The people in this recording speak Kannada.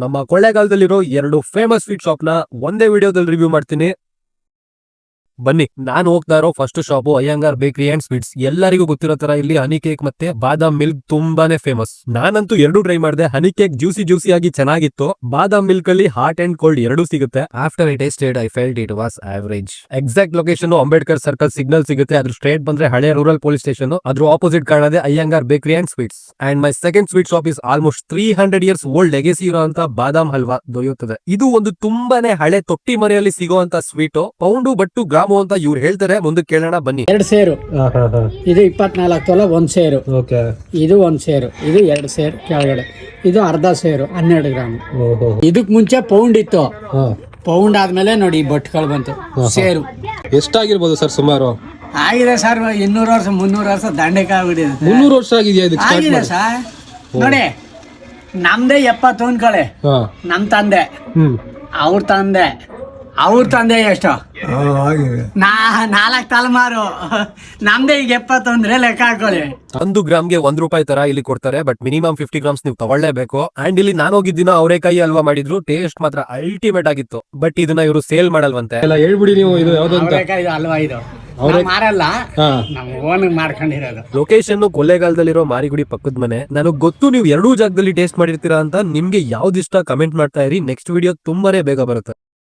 ನಮ್ಮ ಕೊಳ್ಳೇಗಾಲದಲ್ಲಿರೋ 2 ಫೇಮಸ್ ಸ್ವೀಟ್ ಶಾಪ್ ನ ಒಂದೇ ವಿಡಿಯೋದಲ್ಲಿ ರಿವ್ಯೂ ಮಾಡ್ತೀನಿ. ಬನ್ನಿ, ನಾನು ಹೋಗ್ತಾ ಇರೋ first shop Iyengar bakery and sweets. ಎಲ್ಲರಿಗೂ ಗೊತ್ತಿರೋ ತರ ಇಲ್ಲಿ ಹನಿ ಕೇಕ್ ಮತ್ತೆ ಬಾದಾಮ್ ಮಿಲ್ಕ್ ತುಂಬಾನೇ ಫೇಮಸ್. ನಾನಂತೂ ಎರಡು ಟ್ರೈ ಮಾಡಿದೆ. ಹನಿ ಕೇಕ್ ಜ್ಯೂಸಿ ಆಗಿ ಚೆನ್ನಾಗಿತ್ತು. ಬಾದಾಮ್ ಮಿಲ್ಕ್ ಅಲ್ಲಿ ಹಾಟ್ ಅಂಡ್ ಕೋಲ್ಡ್ ಎರಡೂ ಸಿಗುತ್ತೆ. After I tasted I felt it was average. Exact location Ambedkar circle signal ಸಿಗುತ್ತೆ. ಅದ್ರ ಸ್ಟ್ರೇಟ್ ಬಂದ್ರೆ ಹಳೆ ರೂರಲ್ ಪೊಲೀಸ್ ಸ್ಟೇಷನ್. ಅದ್ರ ಆಪೋಸಿಟ್ ಕಾಣದೆ Iyengar bakery and sweets. And my second sweet shop is almost 300 years old legacy ಇರುವಂತ ಬಾದಾಮ್ ಹಲ್ವಾ ದೊರೆಯುತ್ತದೆ. ಇದು ಒಂದು ತುಂಬಾನೇ ಹಳೆ ತೊಟ್ಟಿ ಮನೆಯಲ್ಲಿ ಸಿಗುವಂತ ಸ್ವೀಟ್. ಪೌಂಡು ಬಟ್ಟು ಗ್ರಾಮ್ ಅಂತ ಇವ್ರು ಹೇಳ್ತಾರೆ. ಮುಂದೆ ಕೇಳೋಣ ಬನ್ನಿ. 2 ಸೇರು ಇದು 24 ತೊಲ 1 ಸೇರು. ಇದು 1 ಸೇರು, ಇದು 2 ಸೇರು ಕೆಳಗಡೆ, ಇದು ಅರ್ಧ ಸೇರು 12 ಗ್ರಾಮ್. ಇದಕ್ ಮುಂಚೆ ಪೌಂಡ್ ಇತ್ತು. ಪೌಂಡ್ ಆದ್ಮೇಲೆ ನೋಡಿ ಬಟ್ಗಳು ಬಂತು. ಸೇರು ಎಷ್ಟಾಗಿರ್ಬೋದು ಸರ್? ಸುಮಾರು ಆಗಿದೆ ಸರ್ 200 ವರ್ಷ 300 ವರ್ಷ ದಂಡೆಕ ಆಗ್ಬಿಟ್ಟಿದೆ. 300 ವರ್ಷ ಆಗಿದೆ ಸರ್. ನೋಡಿ ನಮ್ದೇ 70 ಅನ್ಕೊಳ್ಳಿ. ನಮ್ ತಂದೆ ಅವ್ರ ತಂದೆ ಎಷ್ಟು 4 ತಲೆಮಾರು. ನಮ್ದೇ ಈಗ 70 ಅಂದ್ರೆ ಲೆಕ್ಕ ಹಾಕೊಳ್ಳಿ. 1 ಗ್ರಾಮ್ಗೆ 1 ರೂಪಾಯಿ ತರ ಇಲ್ಲಿ ಕೊಡ್ತಾರೆ. ಬಟ್ ಮಿನಿಮಮ್ 50 ಗ್ರಾಮ್ಸ್ ನೀವು ತಗೊಳ್ಳೇಬೇಕು. ಅಂಡ್ ಇಲ್ಲಿ ನಾನು ಹೋಗಿದ್ದಿನ ಅವರೇಕಾಯಿ ಹಲ್ವಾ ಮಾಡಿದ್ರು. ಟೇಸ್ಟ್ ಮಾತ್ರ ಅಲ್ಟಿಮೇಟ್ ಆಗಿತ್ತು. ಬಟ್ ಇದನ್ನ ಇವರು ಸೇಲ್ ಮಾಡಲ್ವಂತೆ. ಹೇಳ್ಬಿಡಿ ನೀವು, ಇದು ಅವರೇಕಾಯಿ ಹಲ್ವಾ ಇದು ಮಾರಲ್ಲ, ನಾವು ಓನ್ ಮಾಡ್ಕೊಂಡಿರೋದು. ಲೊಕೇಶನ್ ಕೊಳ್ಳೇಗಾಲದಲ್ಲಿರೋ ಮಾರಿಗುಡಿ ಪಕ್ಕದ ಮನೆ. ನನಗ್ ಗೊತ್ತು ನೀವು ಎರಡೂ ಜಾಗದಲ್ಲಿ ಟೇಸ್ಟ್ ಮಾಡಿರ್ತೀರಾ ಅಂತ. ನಿಮ್ಗೆ ಯಾವ್ದು ಇಷ್ಟ ಕಮೆಂಟ್ ಮಾಡ್ತಾ ಇರಿ. ನೆಕ್ಸ್ಟ್ ವಿಡಿಯೋ ತುಂಬಾನೇ ಬೇಗ ಬರುತ್ತೆ.